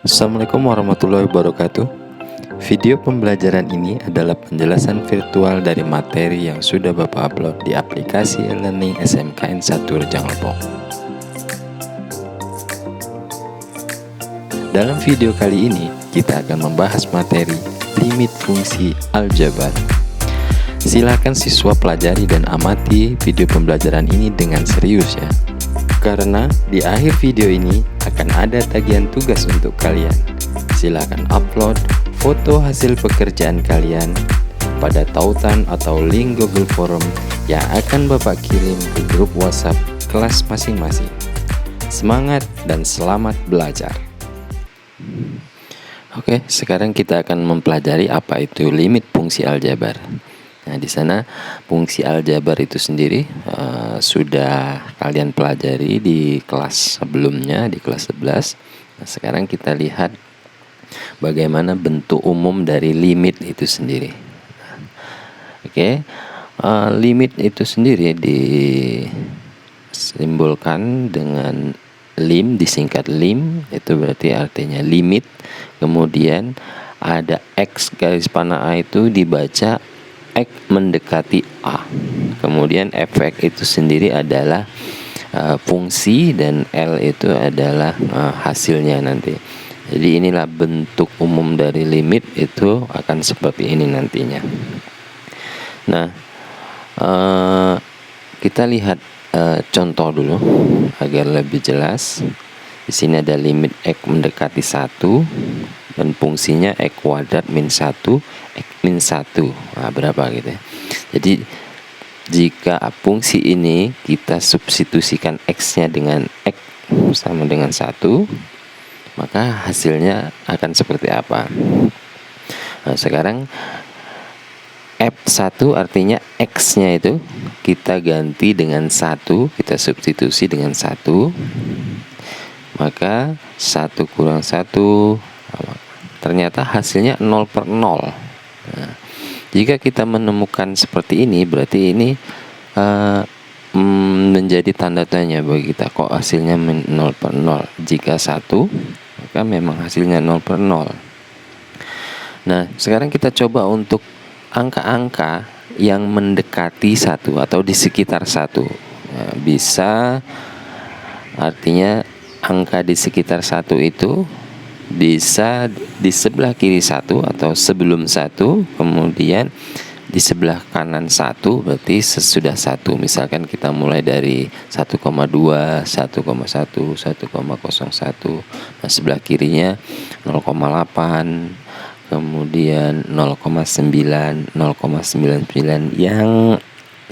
Assalamualaikum warahmatullahi wabarakatuh. Video pembelajaran ini adalah penjelasan virtual dari materi yang sudah Bapak upload di aplikasi e-learning SMKN 1 Rejang Lebong. Dalam video kali ini, kita akan membahas materi limit fungsi aljabar. Silakan siswa pelajari dan amati video pembelajaran ini dengan serius ya. Karena di akhir video ini akan ada tagihan tugas untuk kalian. Silakan upload foto hasil pekerjaan kalian pada tautan atau link Google Form yang akan Bapak kirim ke grup WhatsApp kelas masing-masing. Semangat dan selamat belajar. Oke, sekarang kita akan mempelajari apa itu limit fungsi aljabar. Nah, di sana fungsi aljabar itu sendiri sudah kalian pelajari di kelas sebelumnya, di kelas 11. Nah, sekarang kita lihat bagaimana bentuk umum dari limit itu sendiri. Oke, limit itu sendiri disimbolkan dengan lim, disingkat lim, itu berarti artinya limit. Kemudian ada X garis panah A itu dibaca X mendekati A. Kemudian efek itu sendiri adalah fungsi dan L itu adalah hasilnya nanti. Jadi inilah bentuk umum dari limit, itu akan seperti ini nantinya. Nah, kita lihat contoh dulu agar lebih jelas. Di sini ada limit X mendekati 1 dan fungsinya X kuadrat min 1 X min 1. Nah, berapa gitu ya. Jadi jika fungsi ini kita substitusikan X-nya dengan X sama dengan 1, maka hasilnya akan seperti apa? Nah, sekarang F1 artinya X-nya itu kita ganti dengan 1, kita substitusi dengan 1. Maka 1 kurang 1, ternyata hasilnya 0/0. Nah, jika kita menemukan seperti ini, berarti ini menjadi tanda tanya bagi kita, kok hasilnya 0/0. Jika 1, maka memang hasilnya 0/0. Nah, sekarang kita coba untuk angka-angka yang mendekati 1 atau di sekitar 1. Nah, bisa artinya angka di sekitar 1 itu bisa di sebelah kiri 1 atau sebelum 1, kemudian di sebelah kanan 1 berarti sesudah 1. Misalkan kita mulai dari 1,2, 1,1, 1,01. Nah, sebelah kirinya 0,8, kemudian 0,9, 0,99 yang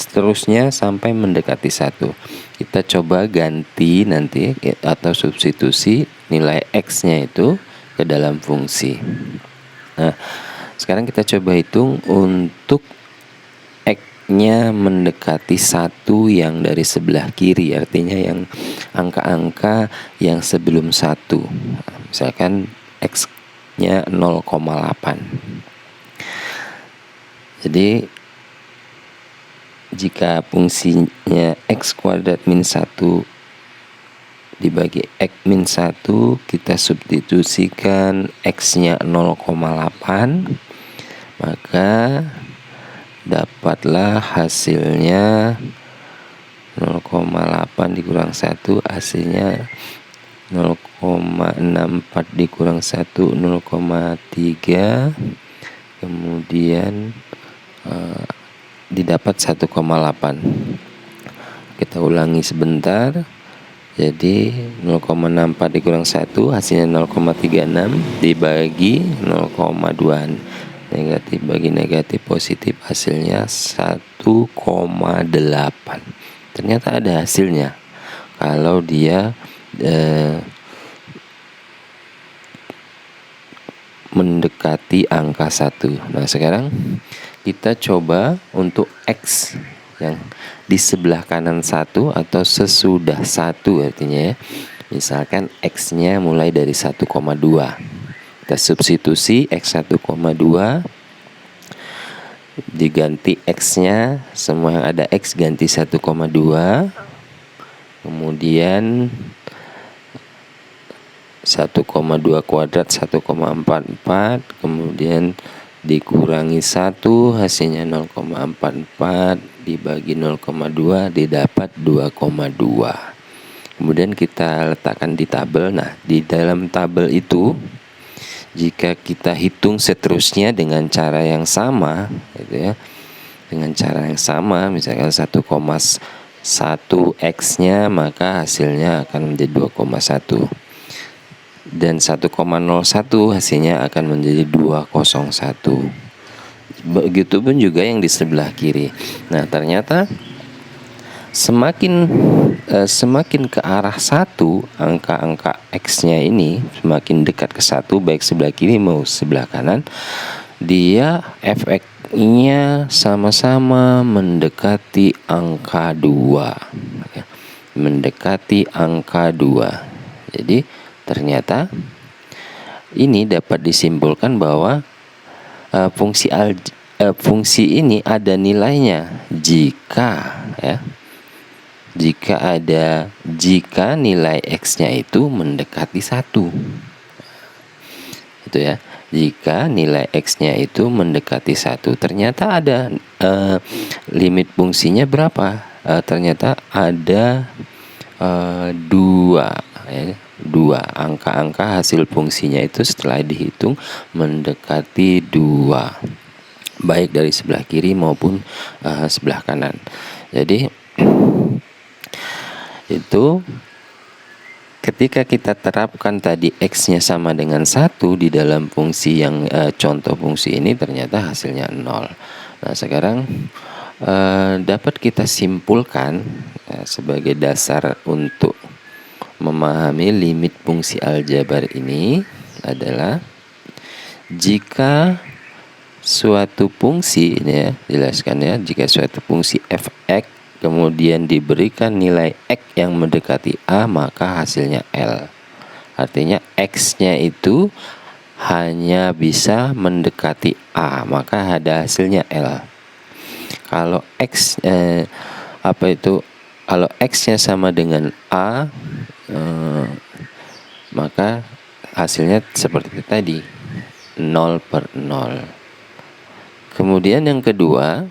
seterusnya sampai mendekati 1. Kita coba ganti nanti atau substitusi nilai X-nya itu ke dalam fungsi. Nah, sekarang kita coba hitung untuk X-nya mendekati 1 yang dari sebelah kiri, artinya yang angka-angka yang sebelum 1. Nah, misalkan X-nya 0,8. Jadi jika fungsinya X kuadrat min 1 dibagi X min 1, kita substitusikan X-nya 0,8, maka dapatlah hasilnya 0,8 dikurang 1, hasilnya 0,64 dikurang 1, 0,3, kemudian didapat 1,8. Kita ulangi sebentar. Jadi 0,64 dikurang 1 hasilnya 0,36 dibagi 0,2. Negatif bagi negatif positif hasilnya 1,8. Ternyata ada hasilnya kalau dia mendekati angka 1. Nah, sekarang kita coba untuk X yang di sebelah kanan 1 atau sesudah 1 artinya ya. Misalkan X-nya mulai dari 1,2. Kita substitusi X 1,2 diganti X-nya, semua yang ada X ganti 1,2. Kemudian 1 1,2 kuadrat 1,44, kemudian dikurangi 1 hasilnya 0,44, dibagi 0,2 didapat 2,2. Kemudian kita letakkan di tabel. Nah, di dalam tabel itu jika kita hitung seterusnya dengan cara yang sama gitu ya, dengan cara yang sama, misalkan 1,1 X-nya, maka hasilnya akan menjadi 2,1. Dan 1,01 hasilnya akan menjadi 201. Begitupun juga yang di sebelah kiri. Nah, ternyata semakin ke arah 1, angka-angka X-nya ini semakin dekat ke 1, baik sebelah kiri maupun sebelah kanan, dia efeknya sama-sama mendekati angka 2. Mendekati angka 2. Jadi ternyata ini dapat disimpulkan bahwa fungsi ini ada nilainya jika nilai X-nya itu mendekati 1. Itu ya. Jika nilai X-nya itu mendekati 1, ternyata ada limit fungsinya berapa? Ternyata ada 2 ya. 2 angka-angka hasil fungsinya itu setelah dihitung mendekati 2, baik dari sebelah kiri maupun sebelah kanan. Jadi itu ketika kita terapkan tadi X-nya sama dengan 1 di dalam fungsi yang contoh fungsi ini, ternyata hasilnya 0. Nah, sekarang dapat kita simpulkan sebagai dasar untuk memahami limit fungsi aljabar ini adalah jika suatu fungsi ini ya, jelaskan ya, jika suatu fungsi f(x) kemudian diberikan nilai X yang mendekati A, maka hasilnya L. Artinya X-nya itu hanya bisa mendekati A, maka ada hasilnya L. Kalau kalau X-nya sama dengan A, maka hasilnya seperti tadi, 0/0. Kemudian yang kedua,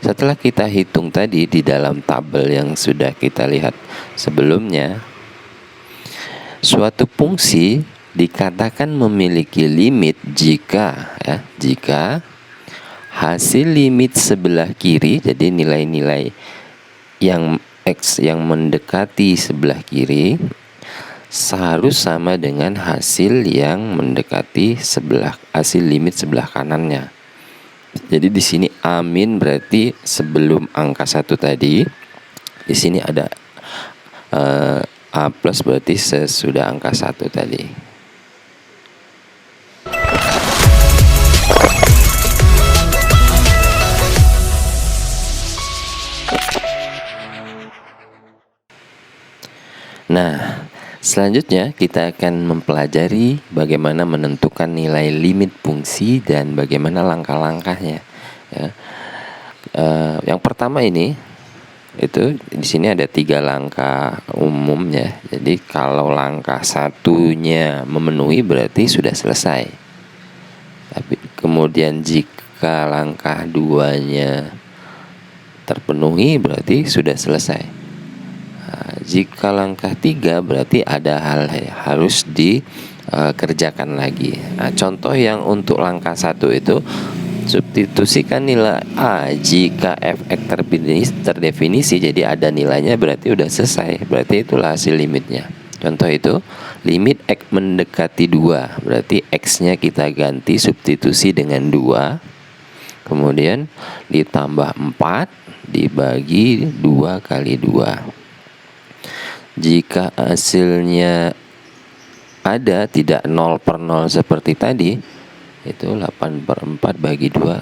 setelah kita hitung tadi di dalam tabel yang sudah kita lihat sebelumnya, suatu fungsi dikatakan memiliki limit jika hasil limit sebelah kiri, jadi nilai-nilai yang X yang mendekati sebelah kiri harus sama dengan hasil yang mendekati hasil limit sebelah kanannya. Jadi di sini amin berarti sebelum angka 1 tadi. Di sini ada A plus berarti sesudah angka 1 tadi. Nah, selanjutnya kita akan mempelajari bagaimana menentukan nilai limit fungsi dan bagaimana langkah-langkahnya. Ya. Yang pertama ini itu di sini ada 3 langkah umumnya. Jadi kalau langkah 1-nya memenuhi berarti sudah selesai. Tapi kemudian jika langkah 2-nya terpenuhi berarti sudah selesai. Jika langkah 3 berarti ada hal harus dikerjakan lagi. Nah, contoh yang untuk langkah 1 itu substitusikan nilai A jika f(x) terdefinisi jadi ada nilainya, berarti udah selesai. Berarti itulah hasil limitnya. Contoh itu limit X mendekati 2, berarti X-nya kita ganti substitusi dengan 2, kemudian ditambah 4 dibagi 2 kali 2. Jika hasilnya ada, tidak 0/0 seperti tadi, itu 8/4 bagi 2,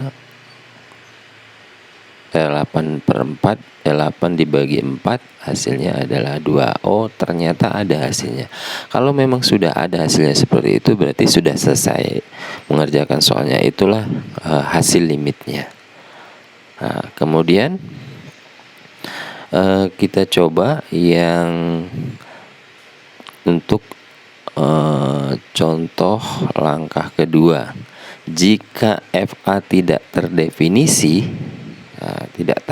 8 dibagi 4 hasilnya adalah 2. Oh, ternyata ada hasilnya. Kalau memang sudah ada hasilnya seperti itu, berarti sudah selesai mengerjakan soalnya. Itulah hasil limitnya. Nah, kemudian kita coba yang untuk contoh langkah kedua. Jika FA tidak terdefinisi, tidak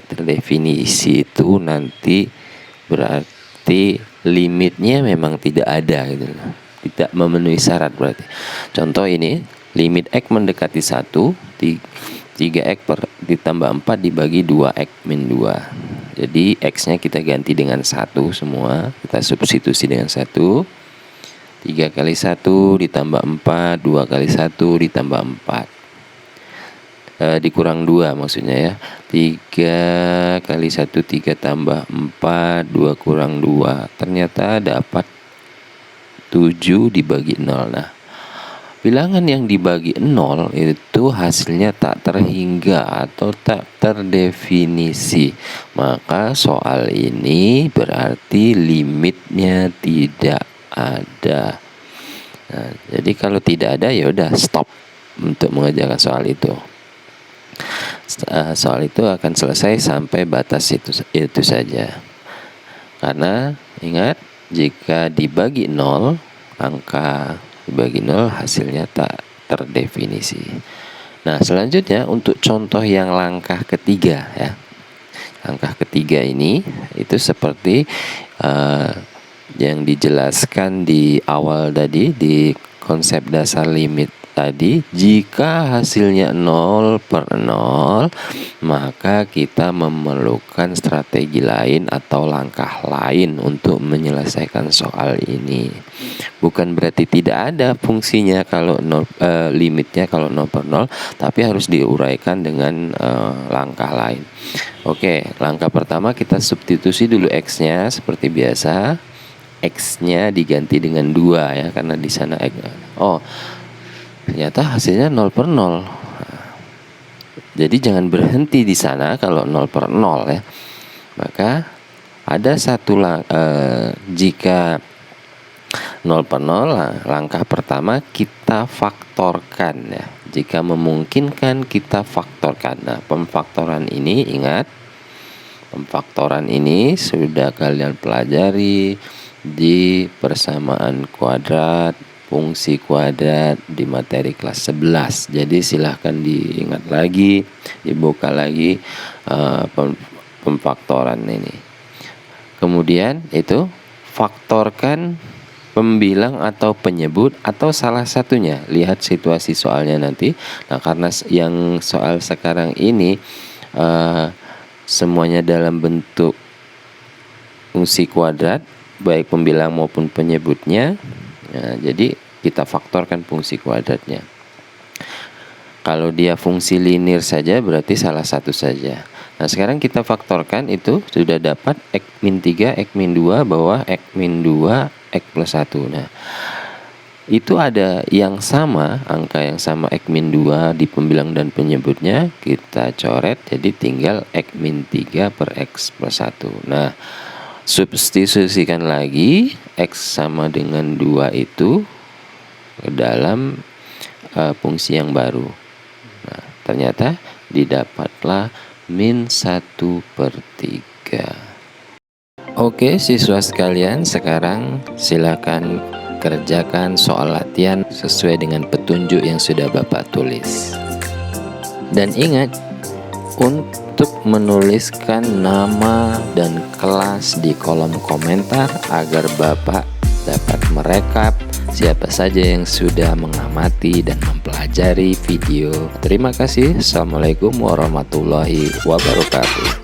terdefinisi itu nanti berarti limitnya memang tidak ada gitu loh. Tidak memenuhi syarat berarti. Contoh ini, limit X mendekati 1, 3X ditambah 4 dibagi 2X min 2. Jadi X-nya kita ganti dengan 1 semua. Kita substitusi dengan 1. 3 kali 1 ditambah 4, 2 kali 1 ditambah 4. Dikurang 2 maksudnya ya. 3 kali 1, 3 tambah 4, 2 kurang 2. Ternyata dapat 7 dibagi 0. Nah, bilangan yang dibagi 0 itu hasilnya tak terhingga atau tak terdefinisi. Maka soal ini berarti limitnya tidak ada. Nah, jadi kalau tidak ada ya udah stop untuk mengerjakan soal itu. Soal itu akan selesai sampai batas itu saja. Karena ingat, jika dibagi 0, angka dibagi 0 hasilnya tak terdefinisi. Nah, selanjutnya untuk contoh yang langkah ketiga ya. Langkah ketiga ini itu seperti yang dijelaskan di awal tadi di konsep dasar limit tadi. Jika hasilnya 0/0, maka kita memerlukan strategi lain atau langkah lain untuk menyelesaikan soal ini. Bukan berarti tidak ada fungsinya kalau limitnya kalau 0/0, tapi harus diuraikan dengan langkah lain. Oke, langkah pertama kita substitusi dulu X-nya seperti biasa. X-nya diganti dengan 2 ya, karena di sana X. Ternyata hasilnya 0/0. Jadi jangan berhenti di sana kalau 0/0 ya. Maka ada satu jika 0/0, langkah pertama kita faktorkan ya. Jika memungkinkan kita faktorkan. Nah, pemfaktoran ini ingat, pemfaktoran ini sudah kalian pelajari di persamaan kuadrat, fungsi kuadrat di materi kelas 11. Jadi silahkan diingat lagi, dibuka lagi pemfaktoran ini. Kemudian itu faktorkan pembilang atau penyebut atau salah satunya. Lihat situasi soalnya nanti. Nah, karena yang soal sekarang ini semuanya dalam bentuk fungsi kuadrat, baik pembilang maupun penyebutnya. Nah, jadi kita faktorkan fungsi kuadratnya. Kalau dia fungsi linear saja berarti salah satu saja. Nah, sekarang kita faktorkan itu sudah dapat X min 3, X min 2 bawah X min 2, X plus 1. Nah, itu ada yang sama, angka yang sama X min 2 di pembilang dan penyebutnya kita coret, jadi tinggal X min 3 per X plus 1. Nah, substitusikan lagi X sama dengan 2 itu ke dalam fungsi yang baru. Nah, ternyata didapatlah min 1/3. Oke, siswa sekalian, sekarang silakan kerjakan soal latihan sesuai dengan petunjuk yang sudah Bapak tulis. Dan ingat, untuk menuliskan nama dan kelas di kolom komentar agar Bapak dapat merekap siapa saja yang sudah mengamati dan mempelajari video. Terima kasih. Assalamualaikum warahmatullahi wabarakatuh.